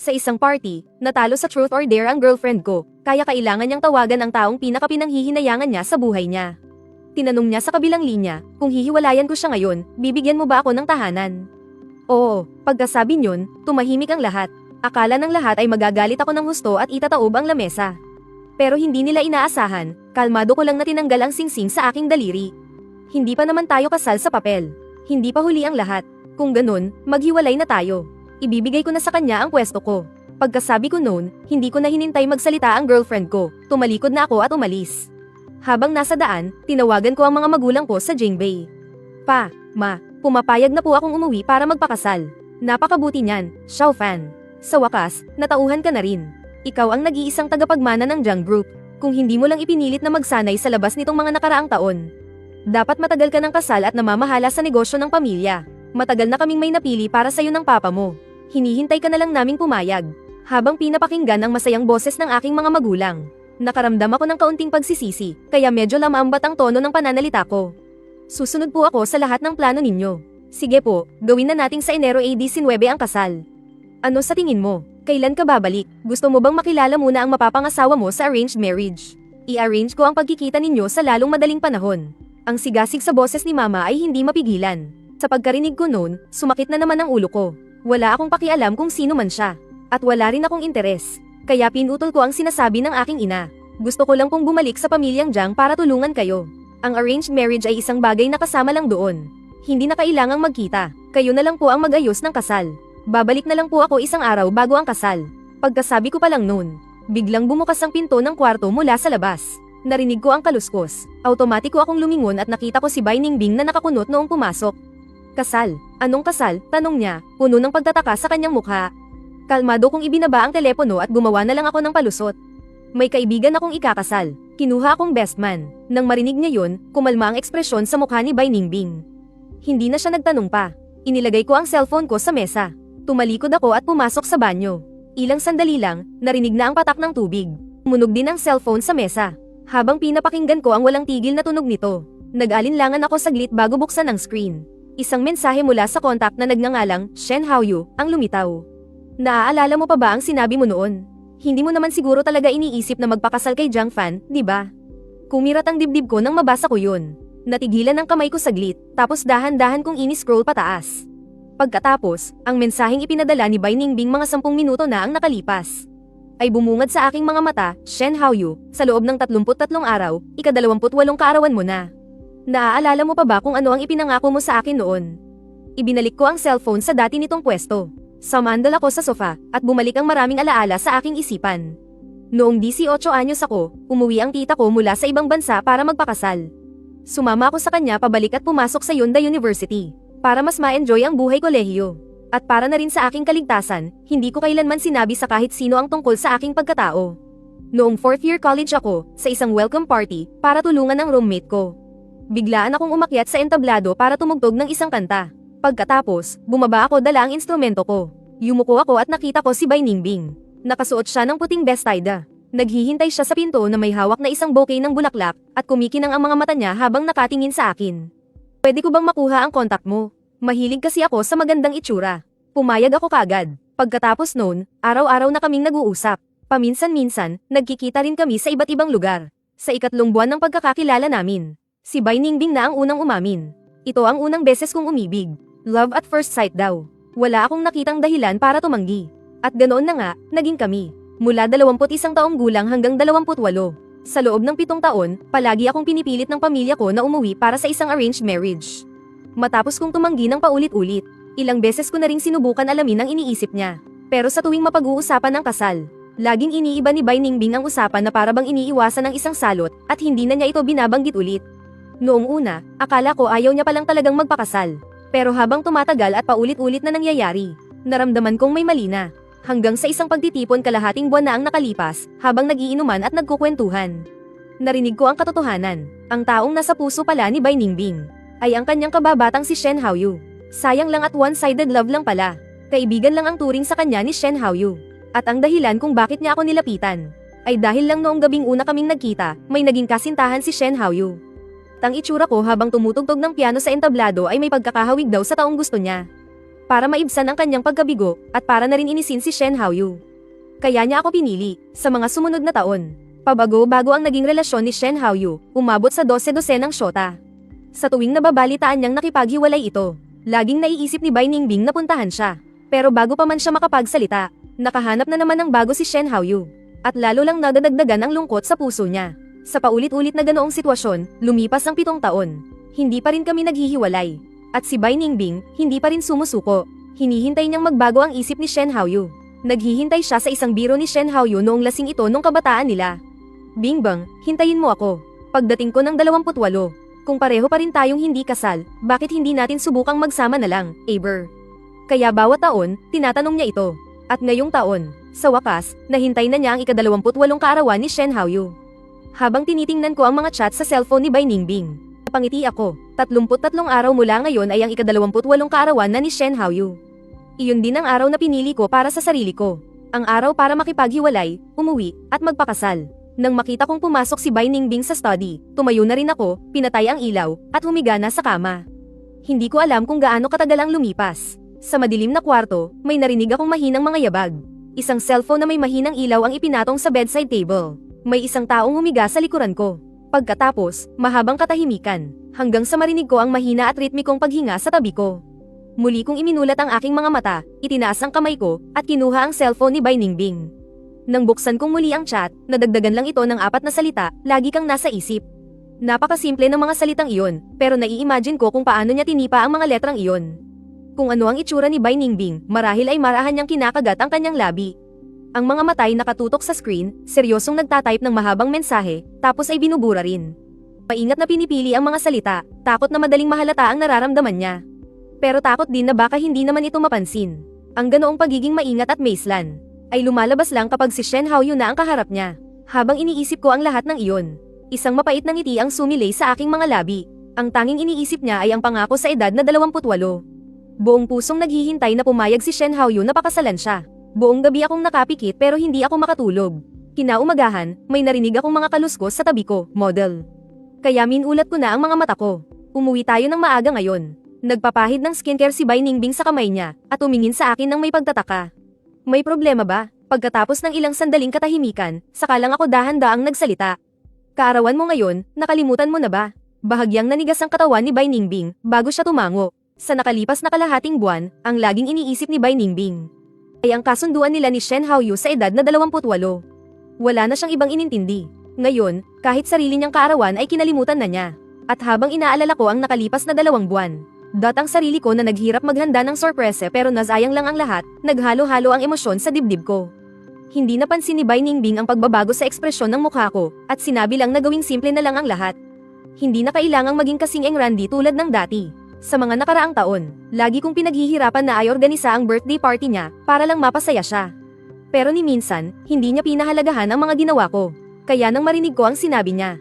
Sa isang party, natalo sa Truth or Dare ang girlfriend ko, kaya kailangan niyang tawagan ang taong pinakapinanghihinayangan niya sa buhay niya. Tinanong niya sa kabilang linya, kung hihiwalayan ko siya ngayon, bibigyan mo ba ako ng tahanan? Oo, pagkasabi niyon, tumahimik ang lahat. Akala ng lahat ay magagalit ako ng husto at itataob ang lamesa. Pero hindi nila inaasahan, kalmado ko lang na tinanggal ang singsing sa aking daliri. Hindi pa naman tayo kasal sa papel. Hindi pa huli ang lahat. Kung ganun, maghiwalay na tayo. Ibibigay ko na sa kanya ang pwesto ko. Pagkasabi ko noon, hindi ko na hinintay magsalita ang girlfriend ko, tumalikod na ako at umalis. Habang nasa daan, tinawagan ko ang mga magulang ko sa Jingbei. Pa, ma, pumapayag na po akong umuwi para magpakasal. Napakabuti niyan, Xiao Fan. Sa wakas, natauhan ka na rin. Ikaw ang nag-iisang tagapagmana ng Jiang Group, kung hindi mo lang ipinilit na magsanay sa labas nitong mga nakaraang taon. Dapat matagal ka ng kasal at namamahala sa negosyo ng pamilya. Matagal na kaming may napili para sa'yo ng papa mo. Hinihintay ka na lang naming pumayag. Habang pinapakinggan ang masayang boses ng aking mga magulang, nakaramdam ako ng kaunting pagsisisi, kaya medyo lamambat ang tono ng pananalita ko. Susunod po ako sa lahat ng plano ninyo. Sige po, gawin na nating sa Enero AD-19 ang kasal. Ano sa tingin mo? Kailan ka babalik? Gusto mo bang makilala muna ang mapapangasawa mo sa arranged marriage? I-arrange ko ang pagkikita ninyo sa lalong madaling panahon. Ang sigasig sa boses ni mama ay hindi mapigilan. Sa pagkarinig ko noon, sumakit na naman ang ulo ko. Wala akong pakialam kung sino man siya. At wala rin akong interes. Kaya pinutol ko ang sinasabi ng aking ina. Gusto ko lang pong bumalik sa pamilyang Jiang para tulungan kayo. Ang arranged marriage ay isang bagay na kasama lang doon. Hindi na kailangang magkita. Kayo na lang po ang mag-ayos ng kasal. Babalik na lang po ako isang araw bago ang kasal. Pagkasabi ko pa lang noon, biglang bumukas ang pinto ng kwarto mula sa labas. Narinig ko ang kaluskos. Automatiko akong lumingon at nakita ko si Bai Ningbing na nakakunot noong pumasok. Kasal? Anong kasal? Tanong niya, puno ng pagtataka sa kanyang mukha. Kalmado kong ibinaba ang telepono at gumawa na lang ako ng palusot. May kaibigan akong ikakasal. Kinuha akong best man. Nang marinig niya yun, kumalma ang ekspresyon sa mukha ni Bai Ningbing. Hindi na siya nagtanong pa. Inilagay ko ang cellphone ko sa mesa. Tumalikod ako at pumasok sa banyo. Ilang sandali lang, narinig na ang patak ng tubig. Munog din ang cellphone sa mesa. Habang pinapakinggan ko ang walang tigil na tunog nito, nag-alinlangan ako saglit bago buksan ang screen. Isang mensahe mula sa kontak na nagngangalang Shen Haoyu ang lumitaw. Naaalala mo pa ba ang sinabi mo noon? Hindi mo naman siguro talaga iniisip na magpakasal kay Jiang Fan, di ba? Kumirat ang dibdib ko nang mabasa ko yun. Natigilan ang kamay ko saglit, tapos dahan-dahan kong ini-scroll pataas. Pagkatapos, ang mensaheng ipinadala ni Bai Ningbing mga 10 minuto na ang nakalipas. Ay bumungad sa aking mga mata, Shen Haoyu, sa loob ng 33 araw, ika-28 kaarawan mo na. Naaalala mo pa ba kung ano ang ipinangako mo sa akin noon? Ibinalik ko ang cellphone sa dati nitong pwesto. Sumandal ako sa sofa, at bumalik ang maraming alaala sa aking isipan. Noong 18 anyos ako, umuwi ang tita ko mula sa ibang bansa para magpakasal. Sumama ako sa kanya pabalik at pumasok sa Yonda University, para mas ma-enjoy ang buhay kolehiyo. At para na rin sa aking kaligtasan, hindi ko kailanman sinabi sa kahit sino ang tungkol sa aking pagkatao. Noong 4th year college ako, sa isang welcome party, para tulungan ang roommate ko. Biglaan akong umakyat sa entablado para tumugtog ng isang kanta. Pagkatapos, bumaba ako dala ang instrumento ko. Yumuko ako at nakita ko si Bai Ningbing. Nakasuot siya ng puting bestida. Naghihintay siya sa pinto na may hawak na isang bouquet ng bulaklak, at kumikinang ang mga mata niya habang nakatingin sa akin. Pwede ko bang makuha ang kontak mo? Mahilig kasi ako sa magandang itsura. Pumayag ako kaagad. Pagkatapos noon, araw-araw na kaming nag-uusap. Paminsan-minsan, nagkikita rin kami sa iba't ibang lugar. Sa 3 buwan ng pagkakakilala namin, si Bai Ningbing na ang unang umamin. Ito ang unang beses kong umibig. Love at first sight daw. Wala akong nakitang dahilan para tumanggi. At ganoon na nga, naging kami. Mula 21 taong gulang hanggang 28. Sa loob ng 7 taon, palagi akong pinipilit ng pamilya ko na umuwi para sa isang arranged marriage. Matapos kong tumanggi ng paulit-ulit, ilang beses ko na ring sinubukan alamin ang iniisip niya. Pero sa tuwing mapag-uusapan ng kasal, laging iniiba ni Bai Ningbing ang usapan na parabang iniiwasan ng isang salot at hindi na niya ito binabanggit ulit. Noong una, akala ko ayaw niya palang talagang magpakasal. Pero habang tumatagal at paulit-ulit na nangyayari, naramdaman kong may mali na. Hanggang sa isang pagtitipon kalahating buwan na ang nakalipas, habang nag-iinuman at nagkukwentuhan. Narinig ko ang katotohanan. Ang taong nasa puso pala ni Bai Ningbing ay ang kanyang kababatang si Shen Haoyu. Sayang lang at one-sided love lang pala. Kaibigan lang ang turing sa kanya ni Shen Haoyu. At ang dahilan kung bakit niya ako nilapitan ay dahil lang noong gabing una kaming nagkita, may naging kasintahan si Shen Haoyu. Tang itsura ko habang tumutugtog ng piano sa entablado ay may pagkakahawig daw sa taong gusto niya. para maibsan ang kanyang pagkabigo, at para na rin inisin si Shen Haoyu. Kaya niya ako pinili, sa mga sumunod na taon. Pabago-bago ang naging relasyon ni Shen Haoyu, umabot sa 12-12 ng syota. Sa tuwing nababalitaan niyang nakipaghiwalay ito, laging naiisip ni Bai Ningbing na puntahan siya. Pero bago pa man siya makapagsalita, nakahanap na naman ng bago si Shen Haoyu. At lalo lang nadadagdagan ang lungkot sa puso niya. Sa paulit-ulit na ganoong sitwasyon, lumipas ang 7 taon. Hindi pa rin kami naghihiwalay. At si Bai Ningbing, hindi pa rin sumusuko. Hinihintay niyang magbago ang isip ni Shen Haoyu. Naghihintay siya sa isang biro ni Shen Haoyu noong lasing ito nung kabataan nila. Bingbang, hintayin mo ako. Pagdating ko ng 28, kung pareho pa rin tayong hindi kasal, bakit hindi natin subukang magsama na lang, Aber? Kaya bawat taon, tinatanong niya ito. At ngayong taon, sa wakas, nahintay na niya ang ika-28 kaarawan ni Shen Haoyu. Habang tinitingnan ko ang mga chat sa cellphone ni Bai Ningbing, napangiti ako. 33 araw mula ngayon ay ang ika-28 kaarawan na ni Shen Haoyu. Iyon din ang araw na pinili ko para sa sarili ko. Ang araw para makipaghiwalay, umuwi, at magpakasal. Nang makita kong pumasok si Bai Ningbing sa study, tumayo na rin ako, pinatay ang ilaw, at humiga na sa kama. Hindi ko alam kung gaano katagal ang lumipas. Sa madilim na kwarto, may narinig akong mahinang mga yabag. Isang cellphone na may mahinang ilaw ang ipinatong sa bedside table. May isang taong humiga sa likuran ko. Pagkatapos, mahabang katahimikan, hanggang sa marinig ko ang mahina at ritmikong paghinga sa tabi ko. Muli kong iminulat ang aking mga mata, itinaas ang kamay ko, at kinuha ang cellphone ni Bai Ningbing. Nang buksan kong muli ang chat, nadagdagan lang ito ng 4 na salita, lagi kang nasa isip. Napakasimple ng mga salitang iyon, pero nai-imagine ko kung paano niya tinipa ang mga letrang iyon. Kung ano ang itsura ni Bai Ningbing, marahil ay marahan niyang kinakagat ang kanyang labi. Ang mga matay nakatutok sa screen, seryosong nagtatype ng mahabang mensahe, tapos ay binubura rin. Maingat na pinipili ang mga salita, takot na madaling mahalata ang nararamdaman niya. Pero takot din na baka hindi naman ito mapansin. Ang ganoong pagiging maingat at maislan, ay lumalabas lang kapag si Shen Haoyu na ang kaharap niya. Habang iniisip ko ang lahat ng iyon, isang mapait na ngiti ang sumilay sa aking mga labi. Ang tanging iniisip niya ay ang pangako sa edad na 28. Buong pusong naghihintay na pumayag si Shen Haoyu na pakasalan siya. Buong gabi akong nakapikit pero hindi ako makatulog. Kinaumagahan, may narinig akong mga kaluskos sa tabi ko, model. Kaya minulat ko na ang mga mata ko. Umuwi tayo ng maaga ngayon. Nagpapahid ng skincare si Bai Ningbing sa kamay niya, at tumingin sa akin ng may pagtataka. May problema ba? Pagkatapos ng ilang sandaling katahimikan, saka lang ako dahan-daang nagsalita. Kaarawan mo ngayon, nakalimutan mo na ba? Bahagyang nanigas ang katawan ni Bai Ningbing, bago siya tumango. Sa nakalipas na kalahating buwan, ang laging iniisip ni Bai Ningbing ay ang kasunduan nila ni Shen Haoyu sa edad na 28. Wala na siyang ibang inintindi. Ngayon, kahit sarili niyang kaarawan ay kinalimutan na niya. At habang inaalala ko ang nakalipas na 2 buwan, ang sarili ko na naghirap maghanda ng sorpresa pero nasayang lang ang lahat, naghalo-halo ang emosyon sa dibdib ko. Hindi napansin ni Bai Ningbing ang pagbabago sa ekspresyon ng mukha ko, at sinabi lang na gawing simple na lang ang lahat. Hindi na kailangang maging kasing engrandi tulad ng dati. Sa mga nakaraang taon, lagi kong pinaghihirapan na ay organisa ang birthday party niya para lang mapasaya siya. Pero ni minsan, hindi niya pinahalagahan ang mga ginawa ko. Kaya nang marinig ko ang sinabi niya,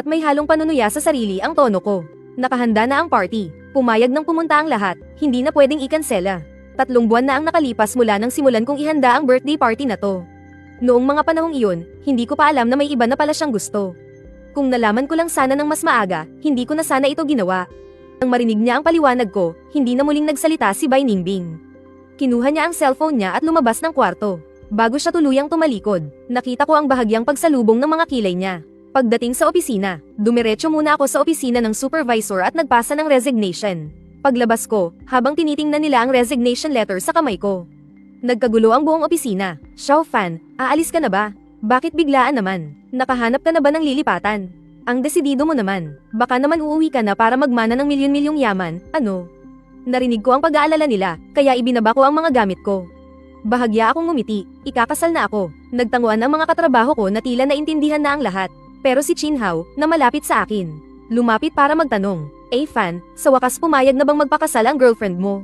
may halong panunuya sa sarili ang tono ko. Nakahanda na ang party. Pumayag nang pumunta ang lahat, hindi na pwedeng ikansela. 3 buwan na ang nakalipas mula nang simulan kong ihanda ang birthday party na to. Noong mga panahong iyon, hindi ko pa alam na may iba na pala siyang gusto. Kung nalaman ko lang sana ng mas maaga, hindi ko na sana ito ginawa. Nang marinig niya ang paliwanag ko, hindi na muling nagsalita si Bai Ningbing. Kinuha niya ang cellphone niya at lumabas ng kwarto. Bago siya tuluyang tumalikod, nakita ko ang bahagyang pagsalubong ng mga kilay niya. Pagdating sa opisina, dumiretso muna ako sa opisina ng supervisor at nagpasa ng resignation. Paglabas ko, habang tinitingnan nila ang resignation letter sa kamay ko, nagkagulo ang buong opisina. Xiao Fan, aalis ka na ba? Bakit biglaan naman? Nakahanap ka na ba ng lilipatan? Ang desidido mo naman. Baka naman uuwi ka na para magmana ng milyon-milyong yaman, ano? Narinig ko ang pag-aalala nila, kaya ibinaba ko ang mga gamit ko. Bahagya akong ngumiti, ikakasal na ako. Nagtanguan ang mga katrabaho ko na tila naintindihan na ang lahat. Pero si Chin Hao, na malapit sa akin, lumapit para magtanong, Fan, sa wakas pumayag na bang magpakasal ang girlfriend mo?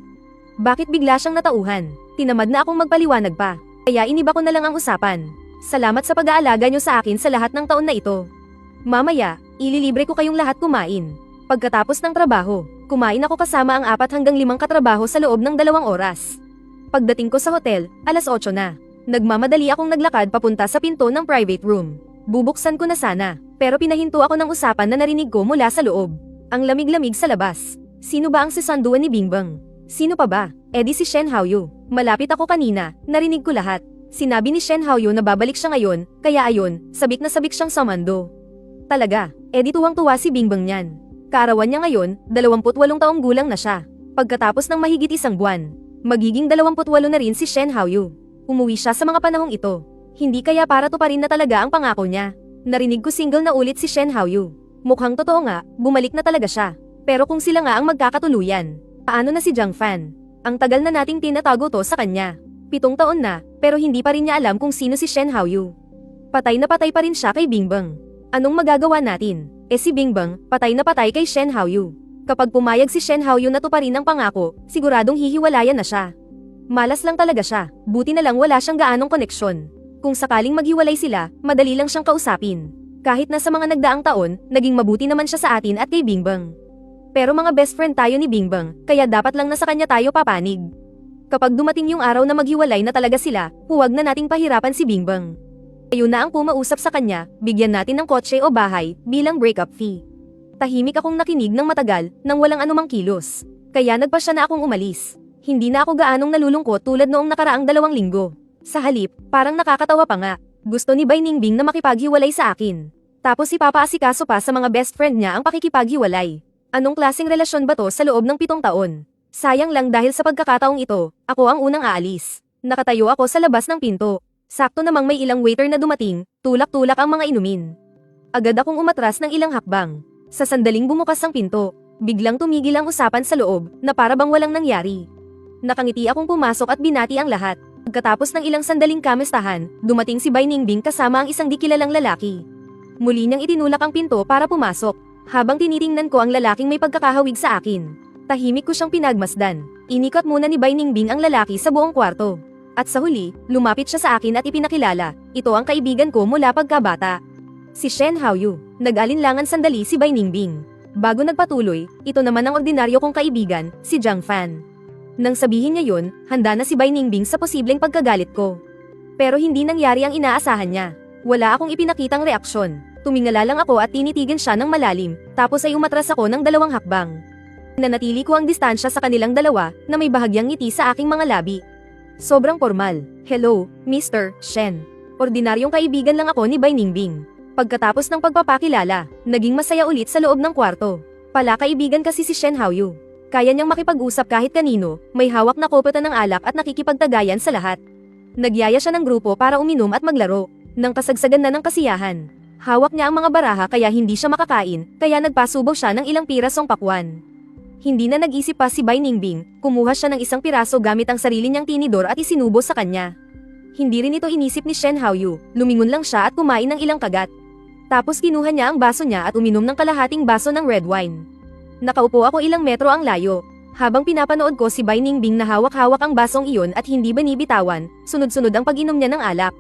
Bakit bigla siyang natauhan? Tinamad na akong magpaliwanag pa, kaya iniba ko na lang ang usapan. Salamat sa pag-aalaga niyo sa akin sa lahat ng taon na ito. Mamaya, ililibre ko kayong lahat kumain. Pagkatapos ng trabaho, kumain ako kasama ang 4 hanggang 5 katrabaho sa loob ng 2 oras. Pagdating ko sa hotel, 8:00 na. Nagmamadali akong naglakad papunta sa pinto ng private room. Bubuksan ko na sana, pero pinahinto ako ng usapan na narinig ko mula sa loob. Ang lamig-lamig sa labas. Sino ba ang sisanduan ni Bingbang? Sino pa ba? Edi si Shen Haoyu. Malapit ako kanina, narinig ko lahat. Sinabi ni Shen Haoyu na babalik siya ngayon, kaya ayon, sabik na sabik siyang sa mando. Talaga, edi tuwang-tuwa si Bingbang niyan. Kaarawan niya ngayon, 28 taong gulang na siya. Pagkatapos ng mahigit isang buwan, magiging 28 na rin si Shen Haoyu. Umuwi siya sa mga panahong ito. Hindi kaya para tuparin na talaga ang pangako niya. Narinig ko single na ulit si Shen Haoyu. Mukhang totoo nga, bumalik na talaga siya. Pero kung sila nga ang magkakatuluyan, paano na si Jiang Fan? Ang tagal na nating tinatago to sa kanya. 7 taon na, pero hindi pa rin niya alam kung sino si Shen Haoyu. Patay na patay pa rin siya kay Bingbang. Anong magagawa natin? Si Bingbang, patay na patay kay Shen Haoyu. Kapag pumayag si Shen Haoyu na tuparin ang pangako, siguradong hihiwalayan na siya. Malas lang talaga siya, buti na lang wala siyang gaanong koneksyon. Kung sakaling maghiwalay sila, madali lang siyang kausapin. Kahit na sa mga nagdaang taon, naging mabuti naman siya sa atin at kay Bingbang. Pero mga best friend tayo ni Bingbang, kaya dapat lang na sa kanya tayo papanig. Kapag dumating yung araw na maghiwalay na talaga sila, huwag na nating pahirapan si Bingbang. Ayun na ang pumausap sa kanya, bigyan natin ng kotse o bahay, bilang breakup fee. Tahimik akong nakinig ng matagal, nang walang anumang kilos. Kaya nagpasya na akong umalis. Hindi na ako gaanong nalulungkot tulad noong nakaraang 2 linggo. Sa halip, parang nakakatawa pa nga. Gusto ni Bai Ningbing na makipaghiwalay sa akin. Tapos ipapaasikaso pa sa mga best friend niya ang pakikipaghiwalay. Anong klaseng relasyon ba to sa loob ng 7 taon? Sayang lang dahil sa pagkakataong ito, ako ang unang aalis. Nakatayo ako sa labas ng pinto. Sakto namang may ilang waiter na dumating, tulak-tulak ang mga inumin. Agad akong umatras ng ilang hakbang. Sa sandaling bumukas ang pinto, biglang tumigil ang usapan sa loob, na para bang walang nangyari. Nakangiti akong pumasok at binati ang lahat. Pagkatapos ng ilang sandaling kamistahan, dumating si Bai Ningbing kasama ang isang di kilalang lalaki. Muli niyang itinulak ang pinto para pumasok. Habang tinitingnan ko ang lalaking may pagkakahawig sa akin, tahimik ko siyang pinagmasdan. Inikot muna ni Bai Ningbing ang lalaki sa buong kwarto. At sa huli, lumapit siya sa akin at ipinakilala, ito ang kaibigan ko mula pagkabata. Si Shen Haoyu. Nag-alinlangan sandali si Bai Ningbing. Bago nagpatuloy, ito naman ang ordinaryo kong kaibigan, si Jiang Fan. Nang sabihin niya yun, handa na si Bai Ningbing sa posibleng pagkagalit ko. Pero hindi nangyari ang inaasahan niya. Wala akong ipinakitang reaksyon. Tumingala lang ako at tinitigan siya ng malalim, tapos ay umatras ako ng 2 hakbang. Nanatili ko ang distansya sa kanilang dalawa, na may bahagyang ngiti sa aking mga labi. Sobrang formal. Hello, Mr. Shen. Ordinaryong kaibigan lang ako ni Bai Ningbing. Pagkatapos ng pagpapakilala, naging masaya ulit sa loob ng kwarto. Pala kaibigan kasi si Shen Haoyu. Kaya niyang makipag-usap kahit kanino, may hawak na kopeta ng alak at nakikipagtagayan sa lahat. Nagyaya siya ng grupo para uminom at maglaro, nang kasagsagan na ng kasiyahan. Hawak niya ang mga baraha kaya hindi siya makakain, kaya nagpasubaw siya ng ilang pirasong pakwan. Hindi na nag-isip pa si Bai Ningbing, kumuha siya ng isang piraso gamit ang sarili niyang tinidor at isinubo sa kanya. Hindi rin ito inisip ni Shen Haoyu, lumingon lang siya at kumain ng ilang kagat. Tapos kinuha niya ang baso niya at uminom ng kalahating baso ng red wine. Nakaupo ako ilang metro ang layo. Habang pinapanood ko si Bai Ningbing na hawak-hawak ang basong iyon at hindi binibitawan, sunod-sunod ang pag-inom niya ng alak.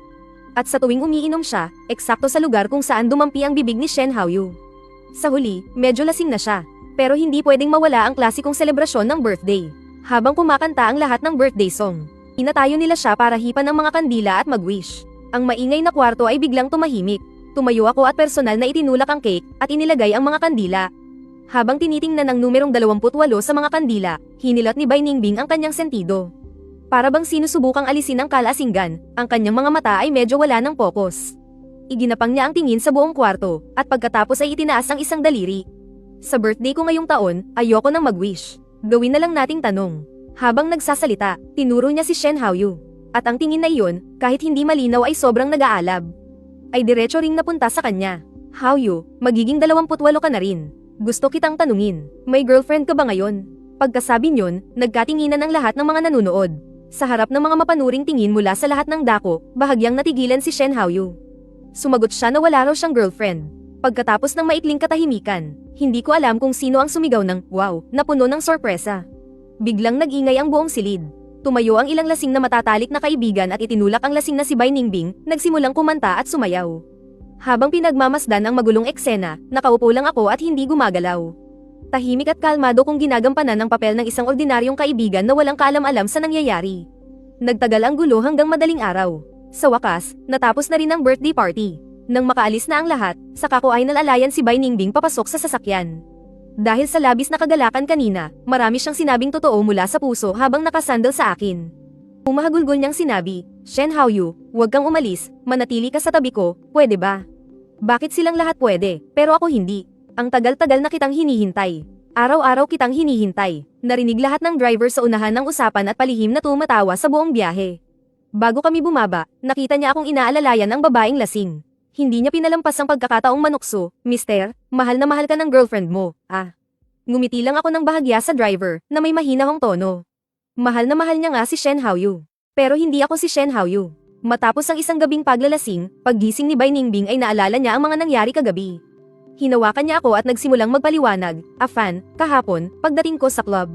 At sa tuwing umiinom siya, eksakto sa lugar kung saan dumampi ang bibig ni Shen Haoyu. Sa huli, medyo lasing na siya. Pero hindi pwedeng mawala ang klasikong selebrasyon ng birthday. Habang kumakanta ang lahat ng birthday song, inatayo nila siya para hipan ng mga kandila at mag-wish. Ang maingay na kwarto ay biglang tumahimik. Tumayo ako at personal na itinulak ang cake at inilagay ang mga kandila. Habang tinitingnan ng numerong 28 sa mga kandila, hinilat ni Bai Ningbing ang kanyang sentido. Para bang sinusubukang alisin ang kalasinggan, ang kanyang mga mata ay medyo wala ng focus. Iginapang niya ang tingin sa buong kwarto, at pagkatapos ay itinaas ang isang daliri. Sa birthday ko ngayong taon, ayoko nang mag-wish. Gawin na lang nating tanong. Habang nagsasalita, tinuro niya si Shen Haoyu. At ang tingin na iyon, kahit hindi malinaw ay sobrang nag-aalab. Ay diretso ring napunta sa kanya. Haoyu, magiging 28 ka na rin. Gusto kitang tanungin, may girlfriend ka ba ngayon? Pagkasabi niyon, nagkatinginan ang lahat ng mga nanunood. Sa harap ng mga mapanuring tingin mula sa lahat ng dako, bahagyang natigilan si Shen Haoyu. Sumagot siya na wala raw siyang girlfriend. Pagkatapos ng maikling katahimikan, hindi ko alam kung sino ang sumigaw ng wow na puno ng sorpresa. Biglang nag-ingay ang buong silid. Tumayo ang ilang lasing na matatalik na kaibigan at itinulak ang lasing na si Bai Ningbing, nagsimulang kumanta at sumayaw. Habang pinagmamasdan ang magulong eksena, nakaupo lang ako at hindi gumagalaw. Tahimik at kalmado kong ginagampanan ng papel ng isang ordinaryong kaibigan na walang kaalam-alam sa nangyayari. Nagtagal ang gulo hanggang madaling araw. Sa wakas, natapos na rin ang birthday party. Nang makaalis na ang lahat, saka ko ay nalalayan si Bai Ningbing papasok sa sasakyan. Dahil sa labis na kagalakan kanina, marami siyang sinabing totoo mula sa puso habang nakasandal sa akin. Umahagulgol niyang sinabi, Shen Haoyu, huwag kang umalis, manatili ka sa tabi ko, pwede ba? Bakit silang lahat pwede, pero ako hindi? Ang tagal-tagal na kitang hinihintay. Araw-araw kitang hinihintay. Narinig lahat ng driver sa unahan ng usapan at palihim na tumatawa sa buong biyahe. Bago kami bumaba, nakita niya akong inaalalayan ng babaeng lasing. Hindi niya pinalampas ang pagkakataong manukso, Mister, mahal na mahal ka ng girlfriend mo, ah. Ngumiti lang ako ng bahagya sa driver, na may mahinahong tono. Mahal na mahal niya nga si Shen Haoyu. Pero hindi ako si Shen Haoyu. Matapos ang isang gabing paglalasing, paggising ni Bai Ningbing ay naalala niya ang mga nangyari kagabi. Hinawakan niya ako at nagsimulang magpaliwanag, Afan, kahapon, pagdating ko sa club.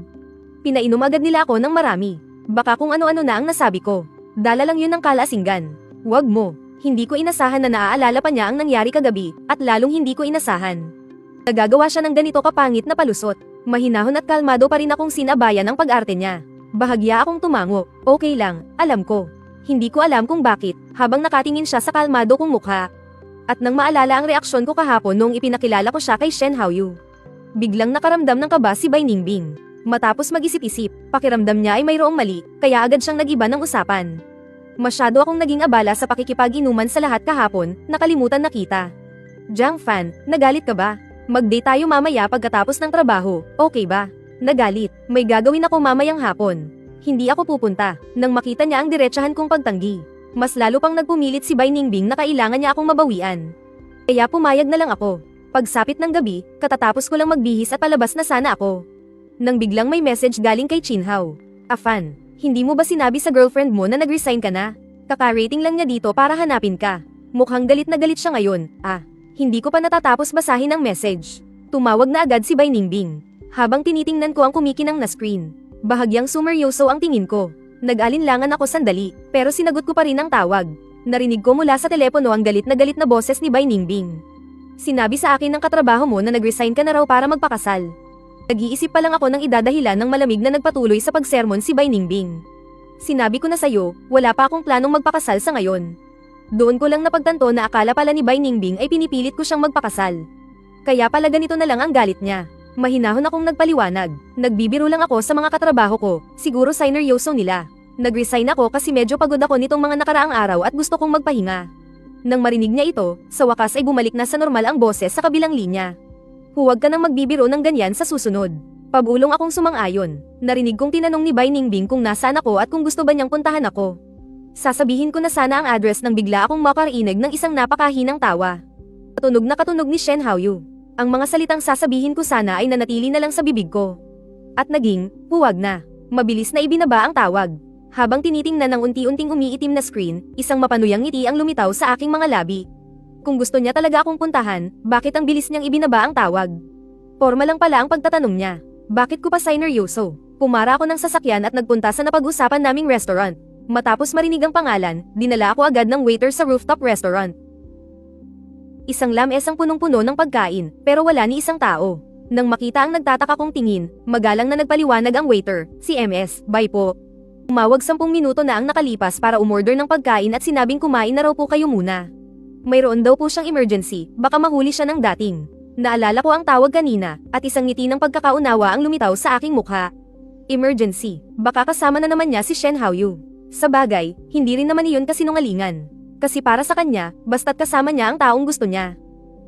Pinainom agad nila ako ng marami. Baka kung ano-ano na ang nasabi ko. Dala lang yun ng kalasinggan. Wag mo. Hindi ko inasahan na naaalala pa niya ang nangyari kagabi, at lalong hindi ko inasahan. Nagagawa siya ng ganito kapangit na palusot. Mahinahon at kalmado pa rin akong sinabayan ng pag-arte niya. Bahagya akong tumango. Okay lang, alam ko. Hindi ko alam kung bakit, habang nakatingin siya sa kalmado kong mukha. At nang maalala ang reaksyon ko kahapon noong ipinakilala ko siya kay Shen Haoyu. Biglang nakaramdam ng kaba si Bai Ningbing. Matapos mag-isip-isip, pakiramdam niya ay mayroong mali, kaya agad siyang nag-iba ng usapan. Masyado akong naging abala sa pakikipag-inuman sa lahat kahapon, nakalimutan na kita. Jiang Fan, nagalit ka ba? Mag-date tayo mamaya pagkatapos ng trabaho, okay ba? Nagalit, may gagawin ako mamayang hapon. Hindi ako pupunta, nang makita niya ang diretsahan kong pagtanggi. Mas lalo pang nagpumilit si Bai Ningbing na kailangan niya akong mabawian. Kaya pumayag na lang ako. Pagsapit ng gabi, katatapos ko lang magbihis at palabas na sana ako. Nang biglang may message galing kay Chinhao. Afan, hindi mo ba sinabi sa girlfriend mo na nag-resign ka na? Kaka-rating lang niya dito para hanapin ka. Mukhang galit na galit siya ngayon. Hindi ko pa natatapos basahin ang message. Tumawag na agad si Bai Ningbing. Habang tinitingnan ko ang kumikinang na screen. Bahagyang sumeryoso ang tingin ko. Nag-alinlangan ako sandali, pero sinagot ko pa rin ang tawag. Narinig ko mula sa telepono ang galit na boses ni Bai Ningbing. Sinabi sa akin ng katrabaho mo na nag-resign ka na raw para magpakasal. Nag-iisip pa lang ako ng idadahilan ng malamig na nagpatuloy sa pagsermon si Bai Ningbing. Sinabi ko na sa'yo, wala pa akong planong magpakasal sa ngayon. Doon ko lang napagtanto na akala pala ni Bai Ningbing ay pinipilit ko siyang magpakasal. Kaya pala ganito na lang ang galit niya. Mahinahon akong nagpaliwanag. Nagbibiro lang ako sa mga katrabaho ko, siguro sineryoso nila. Nag-resign ako kasi medyo pagod ako nitong mga nakaraang araw at gusto kong magpahinga. Nang marinig niya ito, sa wakas ay bumalik na sa normal ang boses sa kabilang linya. Huwag ka nang magbibiro ng ganyan sa susunod. Pabulong akong sumang-ayon. Narinig kong tinanong ni Bai Ningbing kung nasaan ako at kung gusto ba niyang puntahan ako. Sasabihin ko na sana ang address nang bigla akong makarinig ng isang napakahinang tawa. Katunog ni Shen Haoyu. Ang mga salitang sasabihin ko sana ay nanatili na lang sa bibig ko. At naging, huwag na. Mabilis na ibinaba ang tawag. Habang tinitingnan ng unti-unting umiitim na screen, isang mapanuyang ngiti ang lumitaw sa aking mga labi. Kung gusto niya talaga akong puntahan, bakit ang bilis niyang ibinaba ang tawag? Porma lang pala ang pagtatanong niya. Bakit ko pa sineryoso? Pumara ako ng sasakyan at nagpunta sa napag-usapan naming restaurant. Matapos marinig ang pangalan, dinala ako agad ng waiter sa rooftop restaurant. Isang lamesang punong-puno ng pagkain, pero wala ni isang tao. Nang makita ang nagtataka kong tingin, magalang na nagpaliwanag ang waiter, si MS, bye po. Umawag 10 minuto na ang nakalipas para umorder ng pagkain at sinabing kumain na raw po kayo muna. Mayroon daw po siyang emergency, baka mahuli siya ng dating. Naalala ko ang tawag kanina, at isang ngiti ng pagkakaunawa ang lumitaw sa aking mukha. Emergency, baka kasama na naman niya si Shen Haoyu. Sa bagay, hindi rin naman iyon kasinungalingan. Kasi para sa kanya, basta't kasama niya ang taong gusto niya.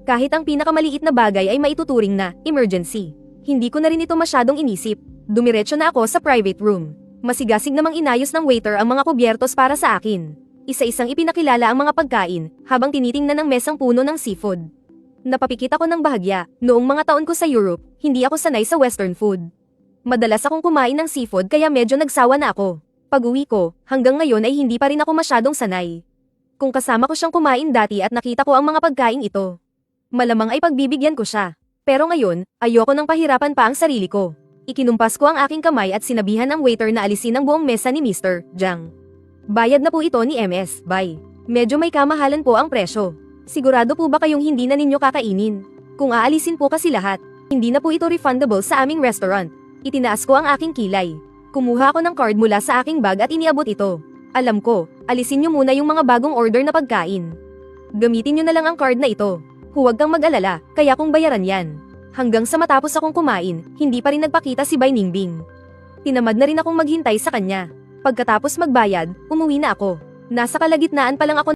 Kahit ang pinakamaliit na bagay ay maituturing na emergency. Hindi ko na rin ito masyadong inisip. Dumiretso na ako sa private room. Masigasig namang inayos ng waiter ang mga kubyertos para sa akin. Isa-isang ipinakilala ang mga pagkain, habang tinitingnan ng mesang puno ng seafood. Napapikit ako ng bahagya, noong mga taon ko sa Europe, hindi ako sanay sa western food. Madalas akong kumain ng seafood kaya medyo nagsawa na ako. Pag-uwi ko, hanggang ngayon ay hindi pa rin ako masyadong sanay. Kung kasama ko siyang kumain dati at nakita ko ang mga pagkain ito, malamang ay pagbibigyan ko siya. Pero ngayon, ayoko nang pahirapan pa ang sarili ko. Ikinumpas ko ang aking kamay at sinabihan ang waiter na alisin ang buong mesa ni Mr. Jiang. Bayad na po ito ni MS, bye. Medyo may kamahalan po ang presyo. Sigurado po ba kayong hindi na ninyo kakainin? Kung aalisin po kasi lahat, hindi na po ito refundable sa aming restaurant. Itinaas ko ang aking kilay. Kumuha ako ng card mula sa aking bag at iniabot ito. Alam ko, alisin nyo muna yung mga bagong order na pagkain. Gamitin nyo na lang ang card na ito. Huwag kang mag-alala, kaya kong bayaran yan. Hanggang sa matapos akong kumain, hindi pa rin nagpakita si Bai Ningbing. Tinamad na rin akong maghintay sa kanya. Pagkatapos magbayad, umuwi na ako. Nasa kalagitnaan pa lang ako